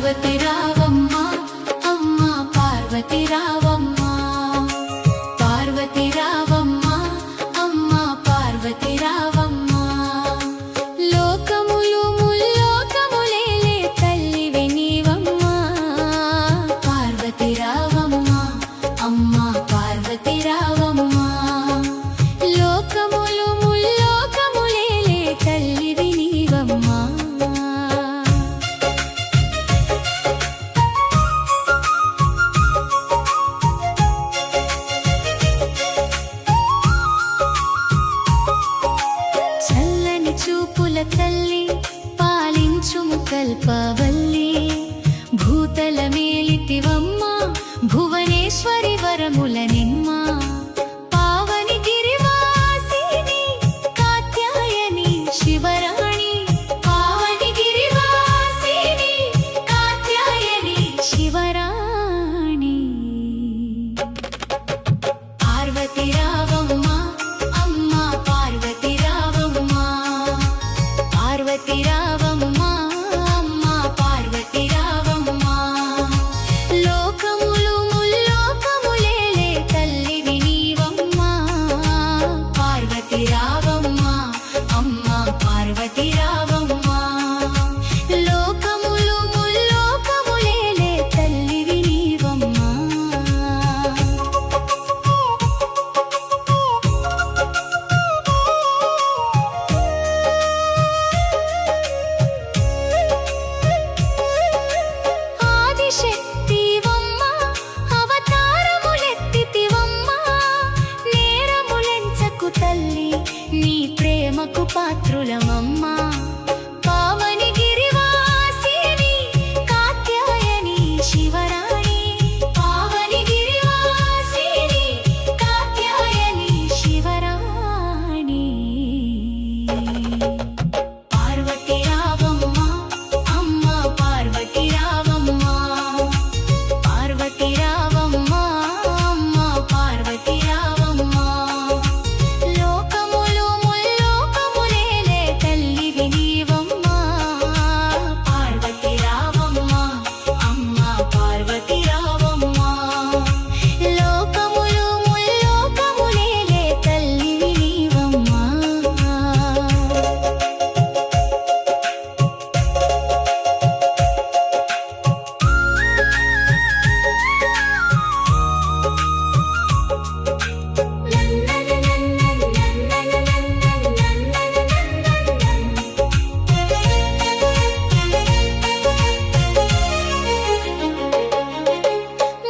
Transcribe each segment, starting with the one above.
పార్వతి రావమ్మ అమ్మ పార్వతి రావమ్మ పార్వతి రావమ్మ అమ్మ పార్వతి రావమ్మ లోకములు ముల్లోకములేలే తల్లివి నీవమ్మ పార్వతి రావమ్మ అమ్మ పార్వతి రావమ్మ లోకములు ముల్లోకములేలే తల్లివి నీవమ్మ చూపుల తల్లి పాలించుము కల్పవల్లి భూతల మేలితివమ్మ భువనేశ్వరి వరముల నిమ్మ పావని గిరివాసిని కాత్యాయని శివరాణి పావని గిరివాసిని కాత్యాయని శివరాణి పార్వతి రావమ్మ అమ్మ పార్వతి రావమ్మ పార్వతి రావమ్మ అమ్మ పార్వతి రావమ్మ లోకములు ముల్లోకములేలే తల్లివి నీవమ్మ పార్వతి రావమ్మ అమ్మ పార్వతి రావమ్మ లోకములు ముల్లోకములేలే తల్లివి నీవమ్మ శక్తివమ్మ అవతారములెత్తితివమ్మ నేరములెంచకు తల్లి నీ ప్రేమకు పాత్రులమమ్మ పావని గిరివాసిని కాత్యాయని శివరాణి పావని గిరివాసిని కాత్యాయని శివరాణి పార్వతి రావమ్మ అమ్మ పార్వతి రావమ్మ పార్వతి రావమ్మ అమ్మ పార్వతి రావమ్మ లోకములు ముల్లోకములేలే తల్లివి నీవమ్మ పార్వతి రావమ్మ అమ్మ పార్వతి రావమ్మ లోకములు ముల్లోకములేలే తల్లివి నీవమ్మ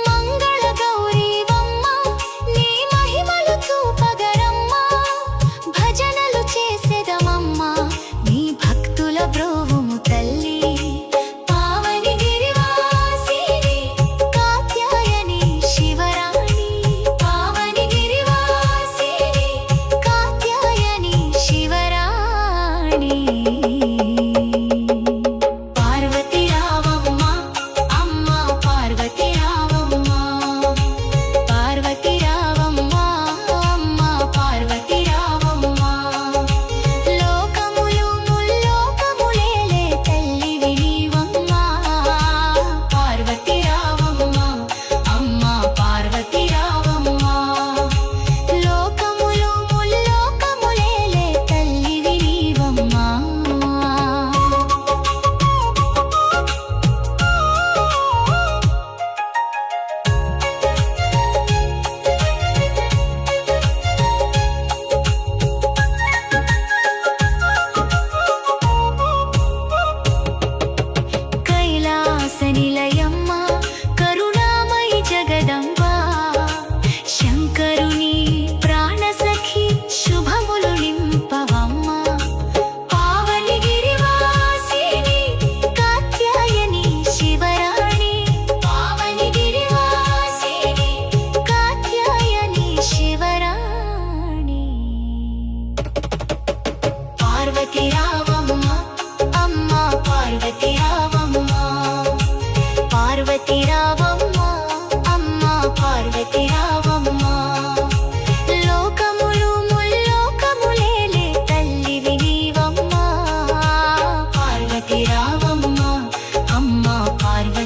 మంగళ గౌరీవమ్మ నీ మహిమలు చూపగరమ్మ భజనలు చేసెదమమ్మ నీ భక్తుల బ్రోవుము తల్లి పావని గిరివాసిని కాత్యాయని శివరాణి పావని గిరివాసిని కాత్యాయని శివరాణి పార్వతి రావమ్మ అమ్మ పార్వతి రావమ్మ పార్వతి రావమ్మ అమ్మ పార్వతి రావమ్మ లోకములు ముల్లోకములేలే తల్లివి నీవమ్మ పార్వతి రావమ్మ అమ్మ పార్వతి రావమ్మ లోకములు ముల్లోకములేలే తల్లివి నీవమ్మ కైలాస నిలయమ్మ కరుణామయి జగదంబ శంకరుని ప్రాణసఖి శుభములు నింపవమ్మ పావని గిరివాసిని కాత్యాయని శివరాణి పావని గిరివాసిని కాత్యాయని శివరాణి పార్వతి రావమ్మ అమ్మ పార్వతి రావమ్మ పార్వతి రావమ్మ అమ్మ పార్వతి రావమ్మ లోకములు ముల్లోకములేలే తల్లివి నీవమ్మ పార్వతి రావమ్మ అమ్మ పార్వతి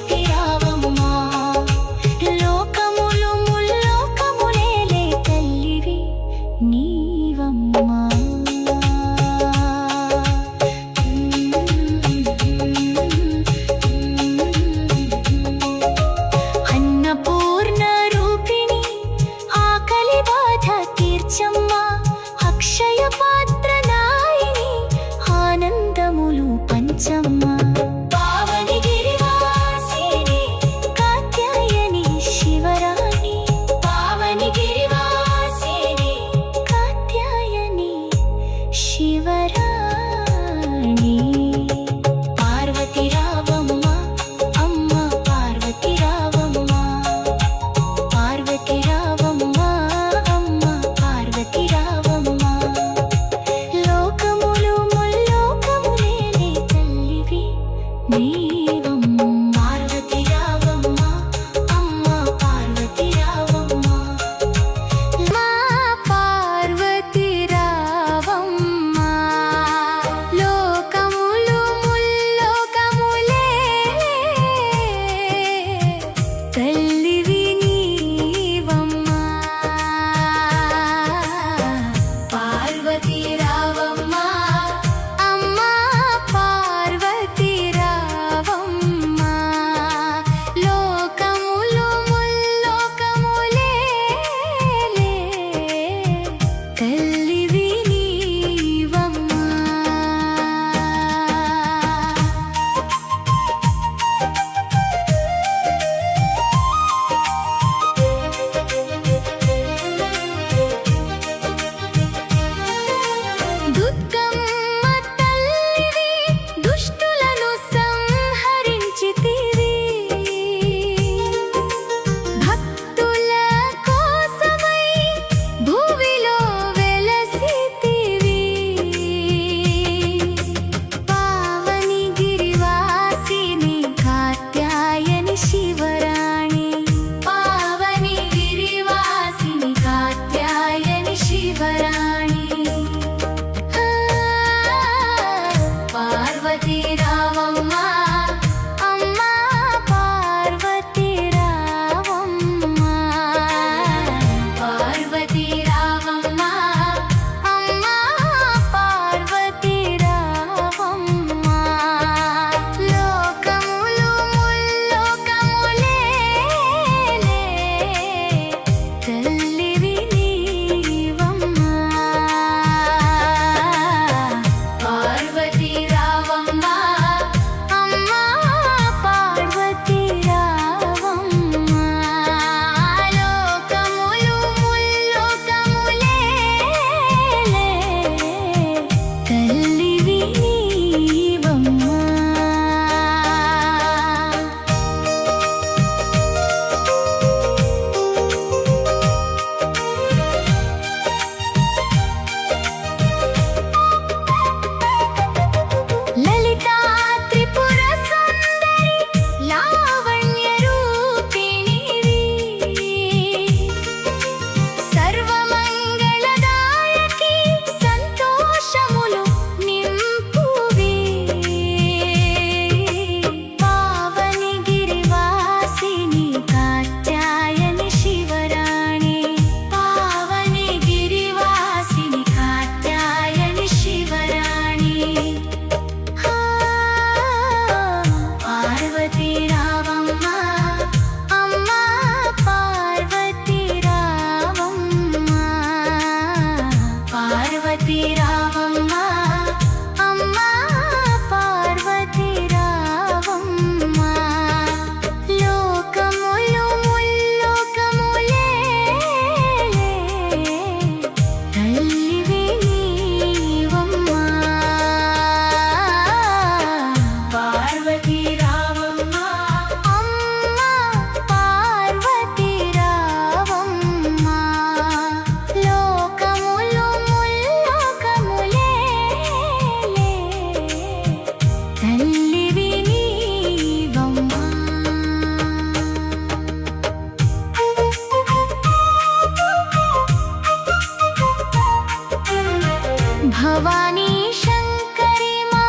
భవానీ శంకరి మా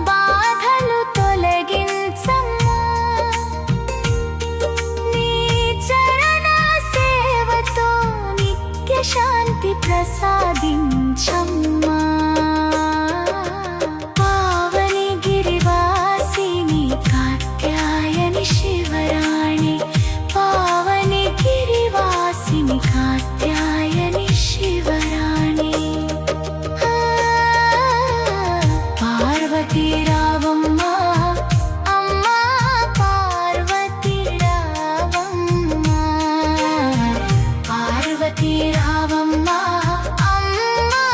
బాధలు తొలగించమ్మా నీ చరణ సేవతో నిత్య శాంతి ప్రసాదించమ్మా పావని గిరివాసిని కాత్యాయని శివరాణి పావని గిరివాసిని కాత్యాయని శివరాణి పార్వతీ రావమ్మ అమ్మా పార్వతీ రావమ్మ పార్వతీ రావమ్మ అమ్మా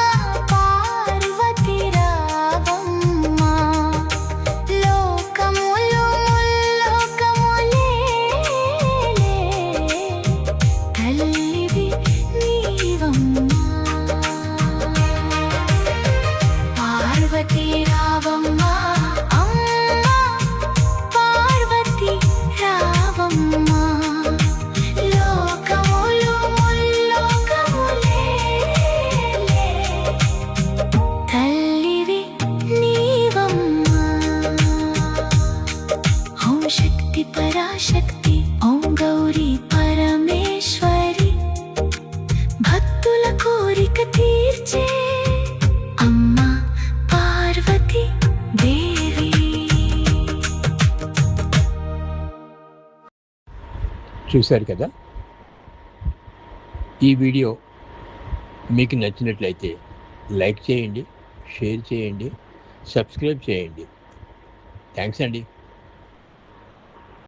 పార్వతీ రావమ్మ లోకములు ముల్లోకములేలే తల్లివి నీవమ్మా పార్వతీ రావమ్మ అమ్మా పార్వతీ రావమ్మ లోకములు ముల్లోకములేలే తల్లివి నీవమ్మా ఓం శక్తి పరాశక్తి ఓం గౌరీ పరమేశ్వరి భక్తుల కోరిక తీర్చే అమ్మా పార్వతీ దేవి చూశారు కదా. ఈ వీడియో మీకు నచ్చినట్లయితే లైక్ చేయండి, షేర్ చేయండి, సబ్స్క్రైబ్ చేయండి. థ్యాంక్స్ అండి.